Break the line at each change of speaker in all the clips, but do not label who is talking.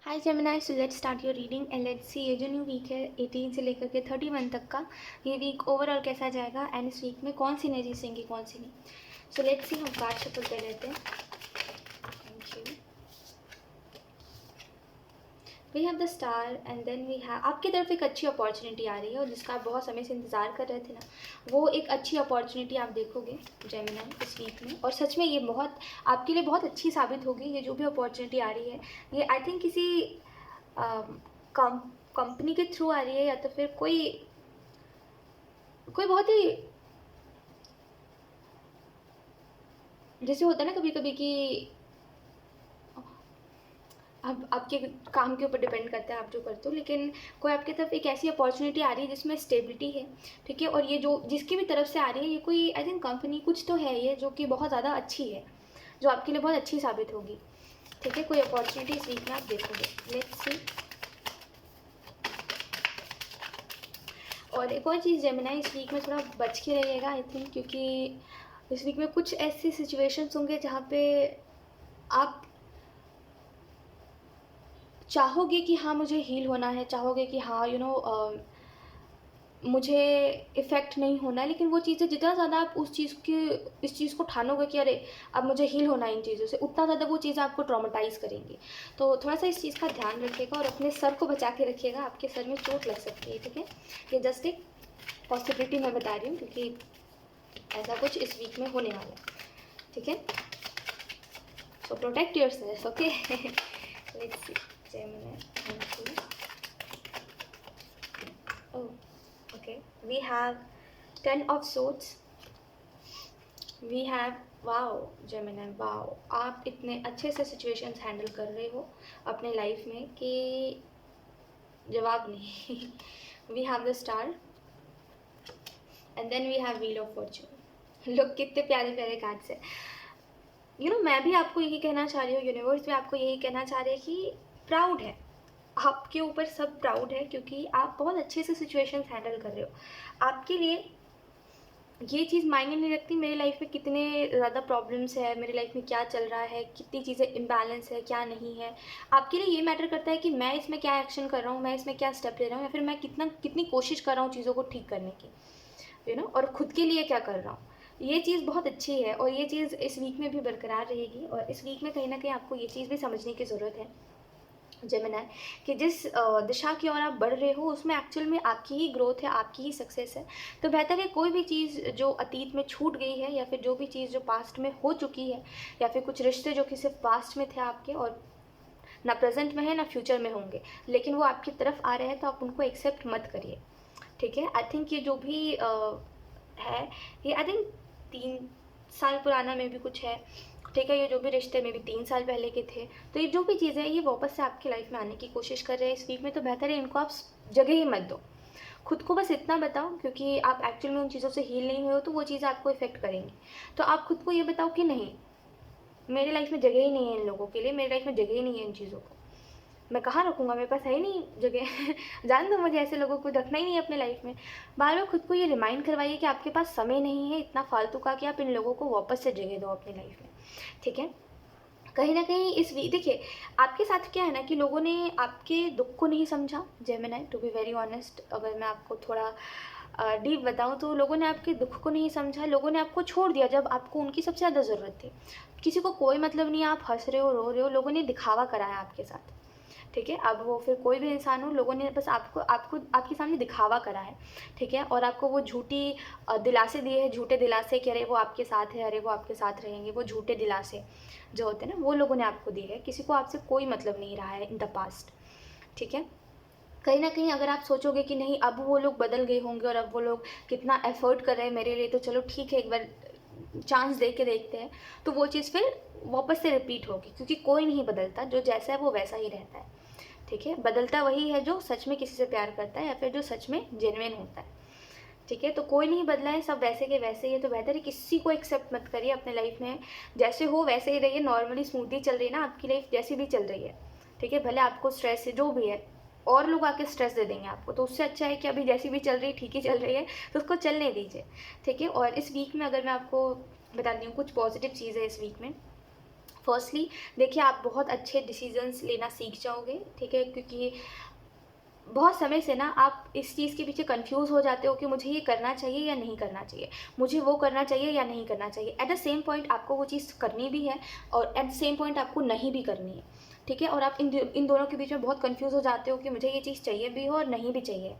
Hi Gemini, so let's start your reading and let's see ये जो new week है 18 से लेकर के 31 तक का, ये वीक ओवरऑल कैसा जाएगा एंड इस वीक में कौन सी एनर्जीज रहेंगी कौन सी नहीं. सो लेट्स सी, हम कार्ड शफल कर लेते हैं. Thank you. We have the star and then we have, आपकी तरफ एक अच्छी अपॉर्चुनिटी आ रही है और जिसका आप बहुत समय से इंतज़ार कर रहे थे ना, वो एक अच्छी अपॉर्चुनिटी आप देखोगे जेमिनाई इस वीक में. और सच में ये बहुत आपके लिए बहुत अच्छी साबित होगी. ये जो भी अपॉर्चुनिटी आ रही है ये आई थिंक किसी कंपनी के थ्रू आ रही है, या तो फिर कोई कोई बहुत ही, जैसे होता है ना कभी कभी कि अब आपके काम के ऊपर डिपेंड करता है आप जो करते हो, लेकिन कोई आपकी तरफ एक ऐसी अपॉर्चुनिटी आ रही है जिसमें स्टेबिलिटी है. ठीक है, और ये जो जिसकी भी तरफ से आ रही है, ये कोई आई थिंक कंपनी कुछ तो है ये जो कि बहुत ज़्यादा अच्छी है, जो आपके लिए बहुत अच्छी साबित होगी. ठीक है, कोई अपॉर्चुनिटी इस वीक में आप देखोगे. Let's see. और एक और चीज़ जेमिनाई, इस वीक में थोड़ा बच के रहिएगा आई थिंक, क्योंकि इस वीक में कुछ ऐसे सिचुएशंस होंगे जहाँ पे आप चाहोगे कि हाँ मुझे हील होना है, चाहोगे कि हाँ मुझे इफ़ेक्ट नहीं होना है, लेकिन वो चीज़ें जितना ज़्यादा आप उस चीज़ की इस चीज़ को ठानोगे कि अरे अब मुझे हील होना है इन चीज़ों से, उतना ज़्यादा वो चीज़ें आपको ट्रॉमेटाइज़ करेंगी. तो थोड़ा सा इस चीज़ का ध्यान रखिएगा और अपने सर को बचा के रखिएगा. आपके सर में चोट लग सकती है. ठीक है, ये जस्ट एक पॉसिबिलिटी मैं बता रही हूँ, क्योंकि ऐसा कुछ इस वीक में होने वाला है. ठीक है, so protect yourself. Okay, let's see. Gemini, thank you. Oh, okay. We have 10 of Swords. We have wow, Gemini, wow. आप इतने अच्छे से सिचुएशंस हैंडल कर रहे हो अपने लाइफ में कि जवाब नहीं. We have the Star and then we have Wheel of Fortune. लोग कितने प्यारे प्यारे कार्ड्स है. मैं भी आपको यही कहना चाह रही हूँ, यूनिवर्स भी आपको यही कहना चाह रहे हैं कि प्राउड है आपके ऊपर, सब प्राउड है, क्योंकि आप बहुत अच्छे से सिचुएशंस हैंडल कर रहे हो. आपके लिए ये चीज़ मायने नहीं रखती मेरी लाइफ में कितने ज़्यादा प्रॉब्लम्स है, मेरी लाइफ में क्या चल रहा है, कितनी चीज़ें इम्बैलेंस है, क्या नहीं है. आपके लिए ये मैटर करता है कि मैं इसमें क्या एक्शन कर रहा हूँ, मैं इसमें क्या स्टेप ले रहा हूँ, या फिर मैं कितनी कोशिश कर रहा हूँ चीज़ों को ठीक करने की, और खुद के लिए क्या कर रहा हूँ. ये चीज़ बहुत अच्छी है और ये चीज़ इस वीक में भी बरकरार रहेगी. और इस वीक में कहीं ना कहीं आपको ये चीज़ भी समझने की ज़रूरत है जेमिनाई, कि जिस दिशा की ओर आप बढ़ रहे हो उसमें एक्चुअल में आपकी ही ग्रोथ है, आपकी ही सक्सेस है. तो बेहतर है कोई भी चीज़ जो अतीत में छूट गई है, या फिर जो भी चीज़ जो पास्ट में हो चुकी है, या फिर कुछ रिश्ते जो कि सिर्फ पास्ट में थे आपके और ना प्रेजेंट में है ना फ्यूचर में होंगे, लेकिन वो आपकी तरफ आ रहे हैं, तो आप उनको एक्सेप्ट मत करिए. ठीक है, आई थिंक ये जो भी है, ये आई थिंक 3 साल पुराना में भी कुछ है. ठीक है, ये जो भी रिश्ते में भी 3 साल पहले के थे, तो ये जो भी चीज़ें हैं ये वापस से आपकी लाइफ में आने की कोशिश कर रहे हैं इस वीक में. तो बेहतर है इनको आप जगह ही मत दो. खुद को बस इतना बताओ, क्योंकि आप एक्चुअल में उन चीज़ों से हील नहीं हुए हो तो वो चीज़ें आपको इफेक्ट करेंगी. तो आप खुद को ये बताओ कि नहीं, मेरे लाइफ में जगह ही नहीं है इन लोगों के लिए, मेरी लाइफ में जगह ही नहीं है इन चीज़ों को, मैं कहाँ रखूँगा, मेरे पास है ही नहीं जगह. जान दो, मुझे ऐसे लोगों को रखना ही नहीं है अपने लाइफ में. बार बार खुद को ये रिमाइंड करवाइए कि आपके पास समय नहीं है इतना फालतू का कि आप इन लोगों को वापस से जगह दो अपनी लाइफ में. ठीक है, कहीं ना कहीं इस देखिए आपके साथ क्या है ना, कि लोगों ने आपके दुख को नहीं समझा Gemini. To be very honest, अगर मैं आपको थोड़ा डीप बताऊं तो लोगों ने आपके दुख को नहीं समझा, लोगों ने आपको छोड़ दिया जब आपको उनकी सबसे ज़्यादा ज़रूरत थी. किसी को कोई मतलब नहीं, आप हंस रहे हो रो रहे हो, लोगों ने दिखावा कराया आपके साथ. ठीक है, अब वो फिर कोई भी इंसान हो, लोगों ने बस आपको आपको आपके सामने दिखावा करा है. ठीक है, और आपको वो झूठी दिलासे दिए हैं, झूठे दिलासे कि अरे वो आपके साथ है, अरे वो आपके साथ रहेंगे, वो झूठे दिलासे जो होते हैं ना, वो लोगों ने आपको दिए हैं. किसी को आपसे कोई मतलब नहीं रहा है इन द पास्ट. ठीक है, कहीं ना कहीं अगर आप सोचोगे कि नहीं अब वो लोग बदल गए होंगे और अब वो लोग कितना एफर्ट कर रहे हैं मेरे लिए, तो चलो ठीक है एक बार चांस दे के देखते हैं, तो वो चीज़ फिर वापस से रिपीट होगी, क्योंकि कोई नहीं बदलता, जो जैसा है वो वैसा ही रहता है. ठीक है, बदलता वही है जो सच में किसी से प्यार करता है या फिर जो सच में जेन्युइन होता है. ठीक है, तो कोई नहीं बदला है, सब वैसे के वैसे ही है. तो बेहतर है किसी को एक्सेप्ट मत करिए अपने लाइफ में, जैसे हो वैसे ही रहिए. नॉर्मली स्मूथली चल रही है ना आपकी लाइफ, जैसी भी चल रही है. ठीक है, भले आपको स्ट्रेस है जो भी है, और लोग आके स्ट्रेस दे देंगे आपको, तो उससे अच्छा है कि अभी जैसी भी चल रही है ठीक ही चल रही है, तो उसको चलने दीजिए. ठीक है, और इस वीक में अगर मैं आपको बताती हूँ कुछ पॉजिटिव चीज़ है इस वीक में, फर्स्टली देखिए, आप बहुत अच्छे डिसीजंस लेना सीख जाओगे, ठीक है, क्योंकि बहुत समय से ना आप इस चीज़ के पीछे कंफ्यूज हो जाते हो कि मुझे ये करना चाहिए या नहीं करना चाहिए, मुझे वो करना चाहिए या नहीं करना चाहिए। एट द सेम पॉइंट आपको वो चीज़ करनी भी है और एट द सेम पॉइंट आपको नहीं भी करनी है, ठीक है, और आप इन दोनों के बीच में बहुत कंफ्यूज हो जाते हो कि मुझे ये चीज़ चाहिए भी हो और नहीं भी चाहिए,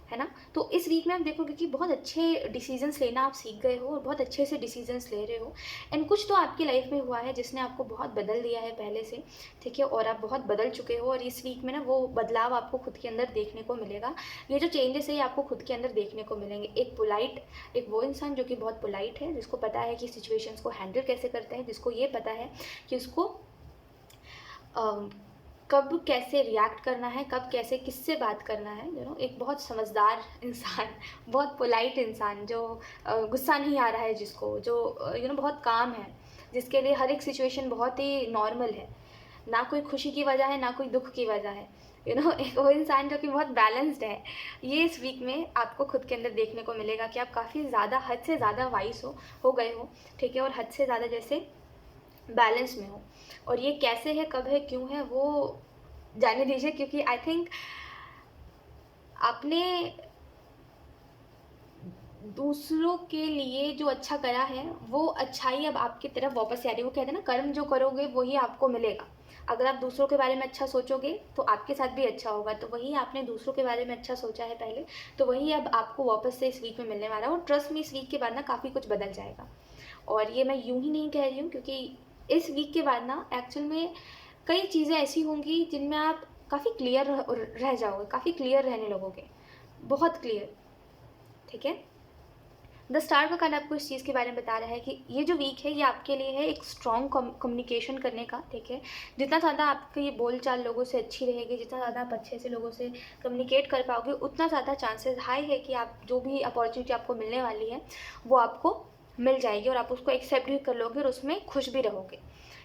है ना। तो इस वीक में आप देखोगे कि बहुत अच्छे डिसीजंस लेना आप सीख गए हो और बहुत अच्छे से डिसीजंस ले रहे हो। एंड कुछ तो आपकी लाइफ में हुआ है जिसने आपको बहुत बदल दिया है पहले से, ठीक है, और आप बहुत बदल चुके हो और इस वीक में ना वो बदलाव आपको खुद के अंदर देखने को मिलेगा। ये जो चेंजेस है ये आपको खुद के अंदर देखने को मिलेंगे। एक वो इंसान जो कि बहुत पोलाइट है, जिसको पता है कि सिचुएशंस को हैंडल कैसे करता है, जिसको ये पता है कि उसको कब कैसे रिएक्ट करना है, कब कैसे किससे बात करना है, एक बहुत समझदार इंसान, बहुत पोलाइट इंसान, जो गुस्सा नहीं आ रहा है जिसको, जो बहुत काम है, जिसके लिए हर एक सिचुएशन बहुत ही नॉर्मल है, ना कोई खुशी की वजह है ना कोई दुख की वजह है, एक वो इंसान जो कि बहुत बैलेंस्ड है। ये इस वीक में आपको खुद के अंदर देखने को मिलेगा कि आप काफ़ी ज़्यादा, हद से ज़्यादा वाइस हो गए हो, ठीक है, और हद से ज़्यादा जैसे बैलेंस में हो। और ये कैसे है, कब है, क्यों है, वो जाने दीजिए, क्योंकि आई थिंक आपने दूसरों के लिए जो अच्छा करा है वो अच्छाई अब आपकी तरफ वापस आ रही है। वो कहते हैं ना, कर्म जो करोगे वही आपको मिलेगा। अगर आप दूसरों के बारे में अच्छा सोचोगे तो आपके साथ भी अच्छा होगा। तो वही आपने दूसरों के बारे में अच्छा सोचा है पहले, तो वही अब आपको वापस से इस वीक में मिलने वाला है। और ट्रस्ट में इस वीक के बाद ना काफ़ी कुछ बदल जाएगा। और ये मैं यूं ही नहीं कह रही हूँ, क्योंकि इस वीक के बाद ना एक्चुअल में कई चीज़ें ऐसी होंगी जिनमें आप काफ़ी क्लियर रह जाओगे, काफ़ी क्लियर रहने लगोगे, बहुत क्लियर, ठीक है। द स्टार का कार्ड आपको इस चीज़ के बारे में बता रहा है कि ये जो वीक है ये आपके लिए है एक स्ट्रॉन्ग कम्युनिकेशन करने का, ठीक है। जितना ज़्यादा आपकी ये बोलचाल लोगों से अच्छी रहेगी, जितना ज़्यादा आप अच्छे से लोगों से कम्युनिकेट कर पाओगे, उतना ज़्यादा चांसेस हाई है कि आप जो भी अपॉर्चुनिटी आपको मिलने वाली है वो आपको मिल जाएगी और आप उसको एक्सेप्ट भी कर लोगे और उसमें खुश भी रहोगे,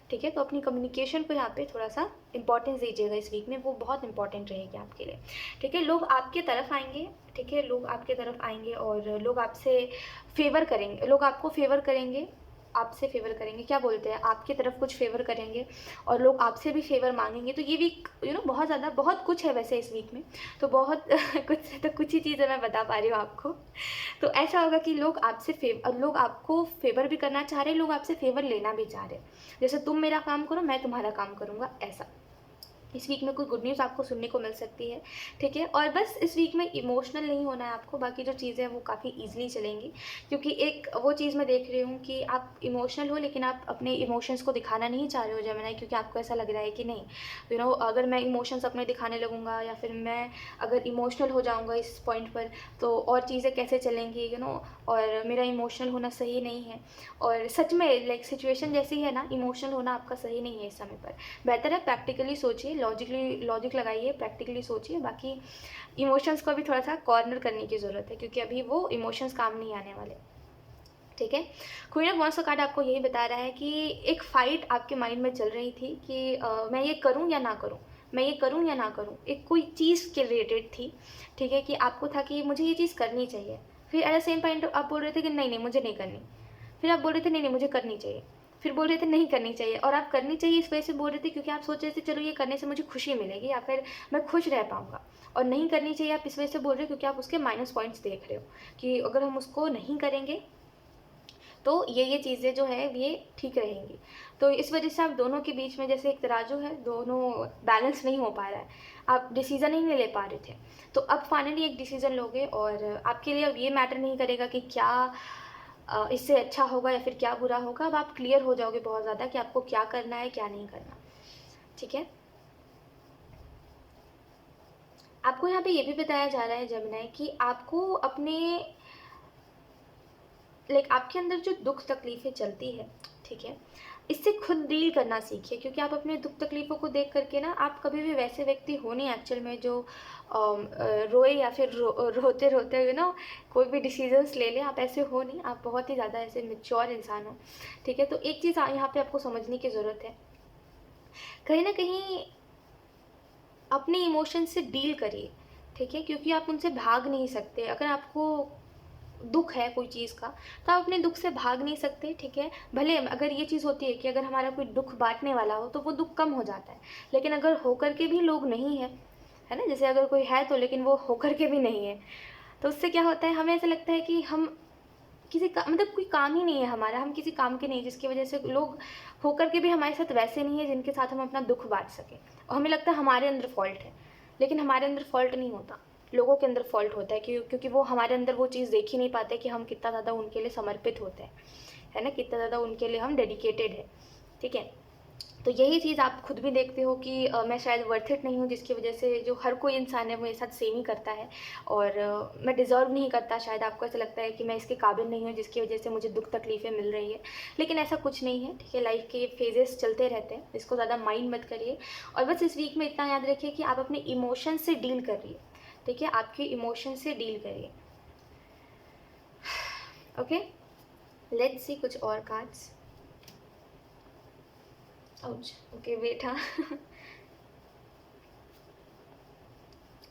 ठीक है। तो अपनी कम्युनिकेशन को यहाँ पे थोड़ा सा इंपॉर्टेंस दीजिएगा इस वीक में, वो बहुत इंपॉर्टेंट रहेगी आपके लिए, ठीक है। लोग आपके तरफ आएंगे, ठीक है, लोग आपके तरफ आएंगे और लोग आपसे फेवर करेंगे, लोग आपको फेवर करेंगे, आपसे फेवर करेंगे, क्या बोलते हैं, आपकी तरफ कुछ फेवर करेंगे और लोग आपसे भी फेवर मांगेंगे। तो ये वीक बहुत ज़्यादा, बहुत कुछ है वैसे इस वीक में, तो बहुत कुछ ही चीज़ें मैं बता पा रही हूँ आपको। तो ऐसा होगा कि लोग आपको फेवर भी करना चाह रहे हैं, लोग आपसे फेवर लेना भी चाह रहे हैं, जैसे तुम मेरा काम करो मैं तुम्हारा काम करूँगा, ऐसा। इस वीक में कोई गुड न्यूज़ आपको सुनने को मिल सकती है, ठीक है। और बस इस वीक में इमोशनल नहीं होना है आपको, बाकी जो चीज़ें हैं वो काफ़ी ईजिली चलेंगी, क्योंकि एक वो चीज़ मैं देख रही हूँ कि आप इमोशनल हो लेकिन आप अपने इमोशंस को दिखाना नहीं चाह रहे हो जेमिनी, क्योंकि आपको ऐसा लग रहा है कि नहीं, अगर मैं इमोशंस अपने दिखाने लगूँगा या फिर मैं अगर इमोशनल हो जाऊँगा इस पॉइंट पर तो और चीज़ें कैसे चलेंगी, और मेरा इमोशनल होना सही नहीं है। और सच में लाइक सिचुएशन जैसी है ना, इमोशनल होना आपका सही नहीं है इस समय पर। बेहतर है प्रैक्टिकली सोचिए, लॉजिक लगाइए, प्रैक्टिकली सोचिए, बाकी इमोशंस को भी थोड़ा सा कॉर्नर करने की ज़रूरत है, क्योंकि अभी वो इमोशंस काम नहीं आने वाले, ठीक है। क्वीन ऑफ वांड्स का कार्ड आपको यही बता रहा है कि एक फाइट आपके माइंड में चल रही थी कि मैं ये करूं या ना करूं, मैं ये करूं या ना करूं, एक कोई चीज़ के रिलेटेड थी, ठीक है, कि आपको था कि मुझे ये चीज़ करनी चाहिए, फिर एट द सेम पॉइंट आप बोल रहे थे कि नहीं नहीं मुझे नहीं करनी, फिर आप बोल रहे थे नहीं नहीं मुझे करनी चाहिए, फिर बोल रहे थे नहीं करनी चाहिए, और आप करनी चाहिए इस वजह से बोल रहे थे क्योंकि आप सोच रहे थे चलो ये करने से मुझे खुशी मिलेगी या फिर मैं खुश रह पाऊँगा, और नहीं करनी चाहिए आप इस वजह से बोल रहे हो क्योंकि आप उसके माइनस पॉइंट्स देख रहे हो कि अगर हम उसको नहीं करेंगे तो ये चीज़ें जो है ये ठीक रहेंगी। तो इस वजह से आप दोनों के बीच में जैसे एक तराजू है, दोनों बैलेंस नहीं हो पा रहा है, आप डिसीज़न ही नहीं ले पा रहे थे। तो अब फाइनली एक डिसीज़न लोगे और आपके लिए अब ये मैटर नहीं करेगा कि क्या इससे अच्छा होगा या फिर क्या बुरा होगा। अब आप क्लियर हो जाओगे बहुत ज़्यादा कि आपको क्या करना है क्या नहीं करना, ठीक है। आपको यहाँ पे ये भी बताया जा रहा है जेमिनी कि आपको अपने आपके अंदर जो दुख तकलीफ़ें चलती है, ठीक है, इससे खुद डील करना सीखिए, क्योंकि आप अपने दुख तकलीफ़ों को देख करके ना आप कभी भी वैसे व्यक्ति हो नहीं एक्चुअल में जो रोए या फिर रोते रोते कोई भी डिसीजंस ले ले, आप ऐसे हो नहीं, आप बहुत ही ज़्यादा ऐसे मेच्योर इंसान हो, ठीक है। तो एक चीज़ यहाँ पे आपको समझने की ज़रूरत है, कहीं ना कहीं अपने इमोशंस से डील करिए, ठीक है, क्योंकि आप उनसे भाग नहीं सकते। अगर आपको दुख है कोई चीज़ का, तो आप अपने दुख से भाग नहीं सकते, ठीक है। भले अगर ये चीज़ होती है कि अगर हमारा कोई दुख बांटने वाला हो तो वो दुख कम हो जाता है, लेकिन अगर होकर के भी लोग नहीं है, है ना, जैसे अगर कोई है तो लेकिन वो होकर के भी नहीं है, तो उससे क्या होता है, हमें ऐसा लगता है कि हम किसी का मतलब कोई काम ही नहीं है हमारा, हम किसी काम के नहीं, जिसकी वजह से लोग होकर के भी हमारे साथ वैसे नहीं है जिनके साथ हम अपना दुख बांट सकें, और हमें लगता है हमारे अंदर फॉल्ट है, लेकिन हमारे अंदर फॉल्ट नहीं होता, लोगों के अंदर फॉल्ट होता है, क्योंकि वो हमारे अंदर वो चीज़ देख ही नहीं पाते कि हम कितना ज़्यादा उनके लिए समर्पित होते हैं, है ना, कितना ज़्यादा उनके लिए हम डेडिकेटेड है, ठीक है। तो यही चीज़ आप खुद भी देखते हो कि मैं शायद वर्थ इट नहीं हूँ, जिसकी वजह से जो हर कोई इंसान है वो मेरे साथ सेम ही करता है, और मैं डिज़र्व नहीं करता, शायद आपको ऐसा लगता है कि मैं इसके काबिल नहीं हूँ, जिसकी वजह से मुझे दुख तकलीफ़ें मिल रही है, लेकिन ऐसा कुछ नहीं है, ठीक है। लाइफ के फेजेस चलते रहते हैं, इसको ज़्यादा माइंड मत करिए, और बस इस वीक में इतना याद रखिए कि आप अपने इमोशन से डील करिए, ठीक है, आपके इमोशन से डील करिए। ओके, लेट्स सी कुछ और कार्ड्स। आउच, ओके वेट, हाँ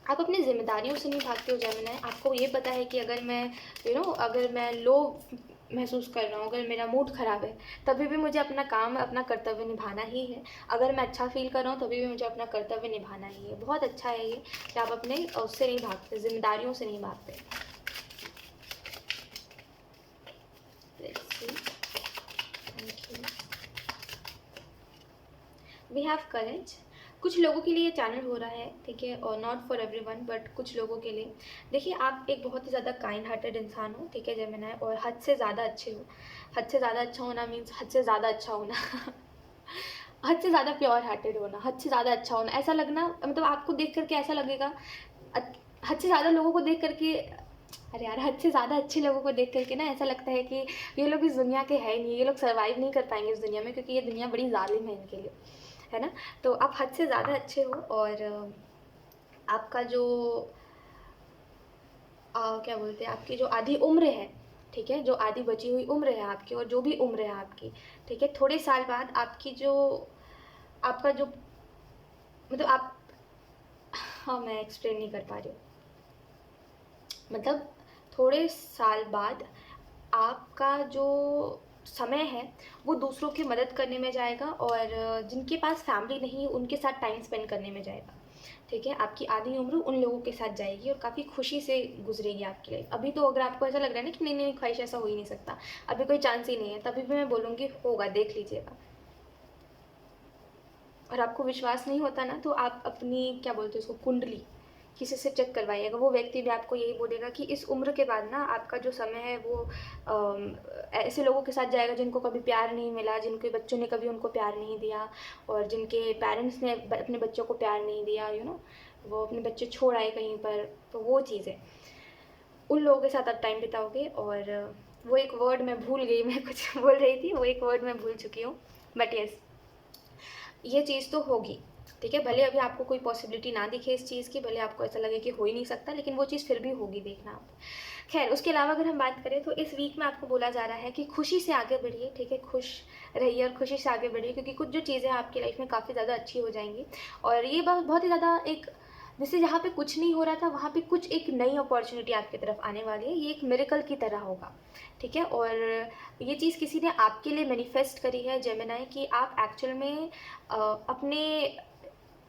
आप अपनी ज़िम्मेदारियों से नहीं भागते हो जेमिनी, आपको ये पता है कि अगर मैं अगर मैं लो महसूस कर रहा हूँ, अगर मेरा मूड ख़राब है, तभी भी मुझे अपना काम, अपना कर्तव्य निभाना ही है, अगर मैं अच्छा फील कर रहा हूँ तभी भी मुझे अपना कर्तव्य निभाना ही है। बहुत अच्छा है ये कि आप अपने उससे नहीं भागते, जिम्मेदारियों से नहीं भागते। We have courage. कुछ लोगों के लिए ये चैनल हो रहा है, ठीक है, और नॉट फॉर एवरीवन, बट कुछ लोगों के लिए। देखिए, आप एक बहुत ही ज़्यादा काइंड हार्टेड इंसान हो, ठीक है जेमिनी, और हद से ज़्यादा अच्छे हो। हद से ज़्यादा अच्छा होना मीन्स हद से ज़्यादा अच्छा होना हद से ज़्यादा प्योर हार्टेड होना, हद से ज़्यादा अच्छा होना, ऐसा लगना, मतलब आपको देख करके ऐसा लगेगा, हद से ज़्यादा लोगों को देख करके, अरे यार, हद से ज़्यादा अच्छे लोगों को देख करके ना ऐसा लगता है कि ये लोग इस दुनिया के है ही नहीं, ये लोग सर्वाइव नहीं कर पाएंगे इस दुनिया में, क्योंकि ये दुनिया बड़ी जालिम है इनके लिए, है ना। तो आप हद से ज़्यादा अच्छे हो, और आपका जो क्या बोलते हैं, आपकी जो आधी उम्र है, ठीक है, जो आधी बची हुई उम्र है आपकी, और जो भी उम्र है आपकी, ठीक है, थोड़े साल बाद आपकी जो, आपका जो, मतलब आप, हाँ मैं एक्सप्लेन नहीं कर पा रही हूँ, मतलब थोड़े साल बाद आपका जो समय है वो दूसरों की मदद करने में जाएगा, और जिनके पास फैमिली नहीं है उनके साथ टाइम स्पेंड करने में जाएगा, ठीक है। आपकी आधी उम्र उन लोगों के साथ जाएगी और काफ़ी खुशी से गुजरेगी आपकी लाइफ। अभी तो अगर आपको ऐसा लग रहा है ना कि नहीं नहीं ख्वाहिश, ऐसा हो ही नहीं सकता, अभी कोई चांस ही नहीं है, तभी भी मैं बोलूँगी होगा, देख लीजिएगा। और आपको विश्वास नहीं होता ना, तो आप अपनी, क्या बोलते हैं उसको, कुंडली किसी से चेक करवाइएगा, वो व्यक्ति भी आपको यही बोलेगा कि इस उम्र के बाद ना आपका जो समय है वो ऐसे लोगों के साथ जाएगा जिनको कभी प्यार नहीं मिला, जिनके बच्चों ने कभी उनको प्यार नहीं दिया, और जिनके पेरेंट्स ने अपने बच्चों को प्यार नहीं दिया, वो अपने बच्चे छोड़ आए कहीं पर, तो वो चीज़ है, उन लोगों के साथ आप टाइम बिताओगे। और वो एक वर्ड मैं भूल गई, मैं कुछ बोल रही थी, वो एक वर्ड मैं भूल चुकी हूँ, बट यस, ये चीज़ तो होगी, ठीक है। भले अभी आपको कोई पॉसिबिलिटी ना दिखे इस चीज़ की, भले आपको ऐसा लगे कि हो ही नहीं सकता, लेकिन वो चीज़ फिर भी होगी, देखना आप। खैर, उसके अलावा अगर हम बात करें तो इस वीक में आपको बोला जा रहा है कि खुशी से आगे बढ़िए, ठीक है, खुश रहिए और खुशी से आगे बढ़िए, क्योंकि कुछ जो चीज़ें आपकी लाइफ में काफ़ी ज़्यादा अच्छी हो जाएंगी, और ये बहुत ही ज़्यादा एक, जैसे जहाँ पे कुछ नहीं हो रहा था वहाँ पे कुछ एक नई अपॉर्चुनिटी आपकी तरफ आने वाली है, ये एक मिरेकल की तरह होगा, ठीक है। और ये चीज़ किसी ने आपके लिए मैनिफेस्ट करी है जेमिनी, कि आप एक्चुअल में अपने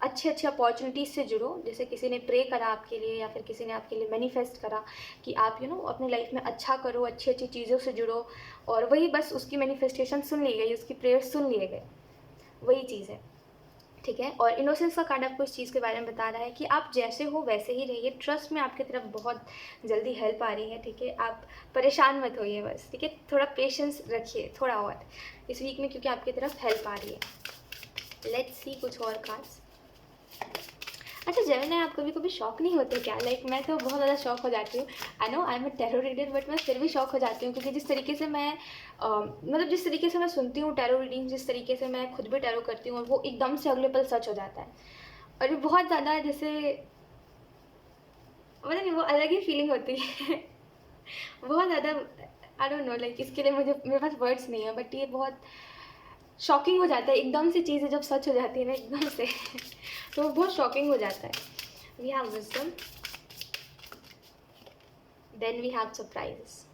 अच्छे अच्छे अपॉर्चुनिटीज़ से जुड़ो, जैसे किसी ने प्रे करा आपके लिए, या फिर किसी ने आपके लिए मैनिफेस्ट करा कि आप अपनी लाइफ में अच्छा करो, अच्छी अच्छी चीज़ों से जुड़ो, और वही बस उसकी मैनिफेस्टेशन सुन ली गई, उसकी प्रेयर सुन लिए गए, वही चीज़ है, ठीक है। और इनोसेंस का कार्ड आपको इस चीज़ के बारे में बता रहा है कि आप जैसे हो वैसे ही रहिए, ट्रस्ट में आपकी तरफ बहुत जल्दी हेल्प आ रही है, ठीक है, आप परेशान मत होइए बस, ठीक है, थोड़ा पेशेंस रखिए, थोड़ा और इस वीक में, क्योंकि आपकी तरफ हेल्प आ रही है। लेट्स सी कुछ और कार्ड्स। अच्छा जेमिनी, आप कभी कभी शॉक नहीं होते क्या? लाइक मैं तो बहुत ज़्यादा शॉक हो जाती हूँ, I know I am a tarot reader, but मैं फिर भी शॉक हो जाती हूँ, क्योंकि जिस तरीके से मैं मतलब जिस तरीके से मैं सुनती हूँ टैरो रीडिंग, जिस तरीके से मैं खुद भी टैरो करती हूँ, और वो एकदम से अगले पल सच हो जाता है, और ये बहुत ज़्यादा, जैसे मतलब नहीं, वो अलग ही फीलिंग होती है बहुत ज़्यादा, आई डोंट नो, लाइक इसके लिए मेरे पास वर्ड्स नहीं है, बट ये बहुत शॉकिंग हो जाता है, एकदम से चीज़ें जब सच हो जाती है ना एकदम से तो वो बहुत शॉकिंग हो जाता है। We have wisdom, then we have surprises.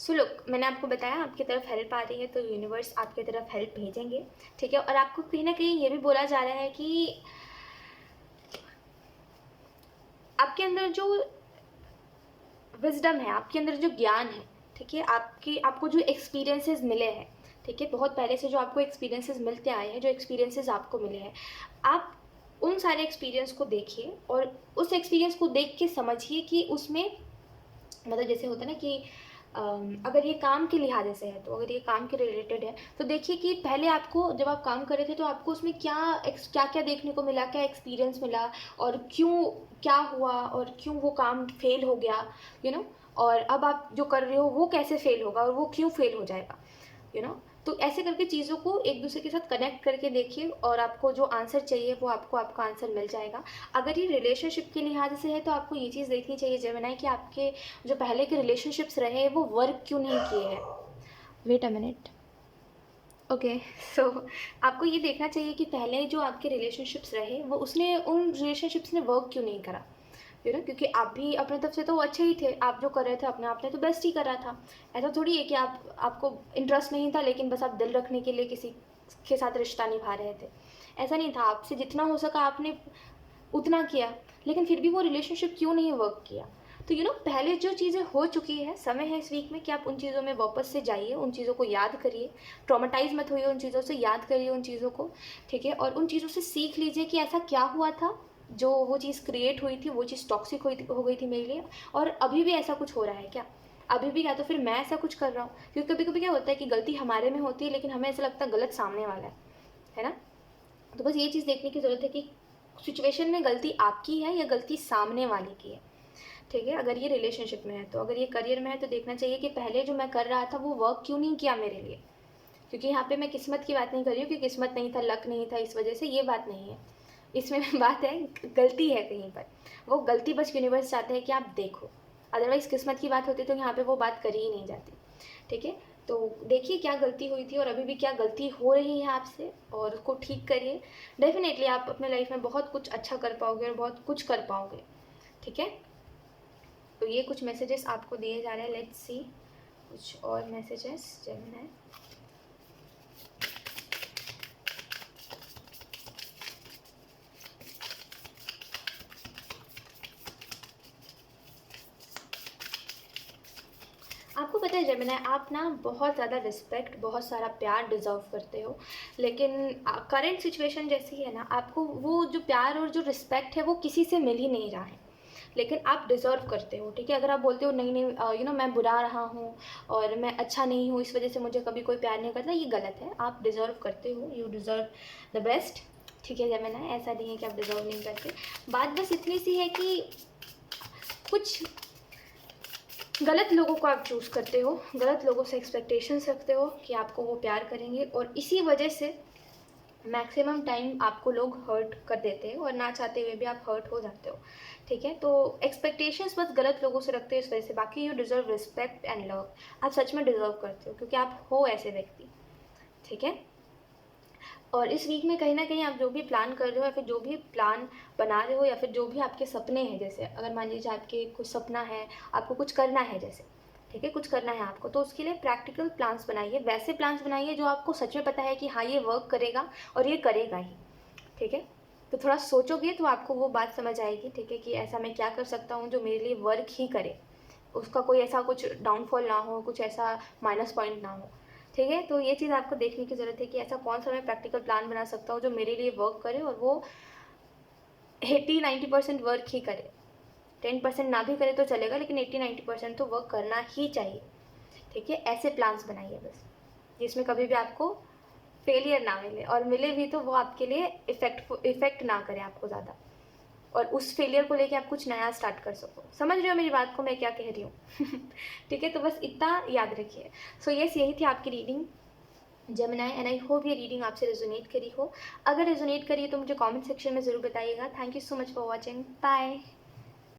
So look, मैंने आपको बताया आपकी तरफ हेल्प आ रही है तो यूनिवर्स आपकी तरफ हेल्प भेजेंगे, ठीक है। और आपको कहीं ना कहीं ये भी बोला जा रहा है कि आपके अंदर जो विजडम है, आपके अंदर जो ज्ञान है, ठीक है, आपको जो एक्सपीरियंसेस मिले हैं, ठीक है, बहुत पहले से जो आपको एक्सपीरियंसेस मिलते आए हैं, जो एक्सपीरियंसेस आपको मिले हैं, आप उन सारे एक्सपीरियंस को देखिए और उस एक्सपीरियंस को देख के समझिए कि उसमें मतलब जैसे होता है ना कि अगर ये काम के लिहाजे से है, तो अगर ये काम के रिलेटेड है तो देखिए कि पहले आपको जब आप काम कर रहे थे तो आपको उसमें क्या क्या देखने को मिला, क्या एक्सपीरियंस मिला, और क्यों, क्या हुआ और क्यों वो काम फेल हो गया, और अब आप जो कर रहे हो वो कैसे फेल होगा और वो क्यों फेल हो जाएगा, तो ऐसे करके चीज़ों को एक दूसरे के साथ कनेक्ट करके देखिए और आपको जो आंसर चाहिए वो आपका आंसर मिल जाएगा। अगर ये रिलेशनशिप के लिहाज से है तो आपको ये चीज़ देखनी चाहिए जेमिनी कि आपके जो पहले के रिलेशनशिप्स रहे वो वर्क क्यों नहीं किए हैं। Wait a minute. Okay, so आपको ये देखना चाहिए कि पहले जो आपके रिलेशनशिप्स रहे वो उन रिलेशनशिप्स ने वर्क क्यों नहीं करा, क्योंकि आप भी अपने तरफ से तो अच्छे ही थे, आप जो कर रहे थे अपने आपने तो बेस्ट ही करा था। ऐसा थोड़ी है कि आपको इंटरेस्ट नहीं था लेकिन बस आप दिल रखने के लिए किसी के साथ रिश्ता निभा रहे थे। ऐसा नहीं था, आपसे जितना हो सका आपने उतना किया, लेकिन फिर भी वो रिलेशनशिप क्यों नहीं वर्क किया। तो पहले जो चीज़ें हो चुकी है, समय है इस वीक में कि आप उन चीज़ों में वापस से जाइए, उन चीज़ों को याद करिए, ट्रॉमेटाइज मत होइए उन चीज़ों से, याद करिए उन चीज़ों को, ठीक है, और उन चीज़ों से सीख लीजिए कि ऐसा क्या हुआ था जो वो चीज़ क्रिएट हुई थी, वो चीज़ टॉक्सिक हो गई थी मेरे लिए, और अभी भी ऐसा कुछ हो रहा है क्या, अभी भी, क्या तो फिर मैं ऐसा कुछ कर रहा हूँ, क्योंकि कभी कभी क्या होता है कि गलती हमारे में होती है लेकिन हमें ऐसा लगता है गलत सामने वाला है ना। तो बस ये चीज़ देखने की ज़रूरत है कि सिचुएशन में गलती आपकी है या गलती सामने वाले की है, ठीक है। अगर ये रिलेशनशिप में है, तो अगर ये करियर में है तो देखना चाहिए कि पहले जो मैं कर रहा था वो वर्क क्यों नहीं किया मेरे लिए, क्योंकि यहाँ पे मैं किस्मत की बात नहीं कर रही हूँ कि किस्मत नहीं था, लक नहीं था इस वजह से, ये बात नहीं है, इसमें बात है गलती है कहीं पर, वो गलती बस यूनिवर्स चाहते हैं कि आप देखो, अदरवाइज़ किस्मत की बात होती तो यहाँ पे वो बात करी ही नहीं जाती, ठीक है। तो देखिए क्या गलती हुई थी और अभी भी क्या गलती हो रही है आपसे, और उसको ठीक करिए। डेफिनेटली आप अपने लाइफ में बहुत कुछ अच्छा कर पाओगे और बहुत कुछ कर पाओगे, ठीक है। तो ये कुछ मैसेजेस आपको दिए जा रहे हैं, लेट्स सी कुछ और मैसेजेस जेमिनी। आपको पता है जेमिनी, आप ना बहुत ज़्यादा रिस्पेक्ट, बहुत सारा प्यार डिज़र्व करते हो, लेकिन करंट सिचुएशन जैसी है ना, आपको वो जो प्यार और जो रिस्पेक्ट है वो किसी से मिल ही नहीं रहा है, लेकिन आप डिज़र्व करते हो, ठीक है। अगर आप बोलते हो नहीं नहीं मैं बुरा रहा हूँ और मैं अच्छा नहीं हूँ इस वजह से मुझे कभी कोई प्यार नहीं करता, ये गलत है। आप डिज़र्व करते हो, यू डिज़र्व द बेस्ट, ठीक है जेमिनी, ऐसा नहीं है कि आप डिज़र्व नहीं करते। बात बस इतनी सी है कि कुछ गलत लोगों को आप चूज़ करते हो, गलत लोगों से एक्सपेक्टेशंस रखते हो कि आपको वो प्यार करेंगे, और इसी वजह से मैक्सिमम टाइम आपको लोग हर्ट कर देते हैं और ना चाहते हुए भी आप हर्ट हो जाते हो, ठीक है। तो एक्सपेक्टेशंस बस गलत लोगों से रखते हो इस वजह से, बाकी you deserve respect and love, आप सच में डिज़र्व करते हो क्योंकि आप हो ऐसे व्यक्ति, ठीक है। और इस वीक में कहीं ना कहीं आप जो भी प्लान कर रहे हो या फिर जो भी प्लान बना रहे हो या फिर जो भी आपके सपने हैं, जैसे अगर मान लीजिए आपके कुछ सपना है, आपको कुछ करना है जैसे, ठीक है, कुछ करना है आपको, तो उसके लिए प्रैक्टिकल प्लान्स बनाइए, वैसे प्लान्स बनाइए जो आपको सच में पता है कि हाँ ये वर्क करेगा और ये करेगा ही, ठीक है। तो थोड़ा सोचोगे तो आपको वो बात समझ आएगी, ठीक है, कि ऐसा मैं क्या कर सकता हूँ जो मेरे लिए वर्क ही करे, उसका कोई ऐसा कुछ डाउनफॉल ना हो, कुछ ऐसा माइनस पॉइंट ना हो, ठीक है। तो ये चीज़ आपको देखने की ज़रूरत है कि ऐसा कौन सा मैं प्रैक्टिकल प्लान बना सकता हूँ जो मेरे लिए वर्क करे और वो 80-90% वर्क ही करे, 10% ना भी करे तो चलेगा लेकिन 80-90% तो वर्क करना ही चाहिए, ठीक है। ऐसे प्लान्स बनाइए बस, जिसमें कभी भी आपको फेलियर ना मिले, और मिले भी तो वो आपके लिए इफ़ेक्ट ना करे आपको ज़्यादा, और उस फेलियर को लेके आप कुछ नया स्टार्ट कर सको। समझ रहे हो मेरी बात को, मैं क्या कह रही हूँ? ठीक है, तो बस इतना याद रखिए। सो यस, यही थी आपकी reading Gemini, and I hope ये रीडिंग आपसे रेजोनेट करी हो। अगर रेजोनेट करी है तो मुझे कमेंट सेक्शन में ज़रूर बताइएगा। Thank you so much for watching, bye.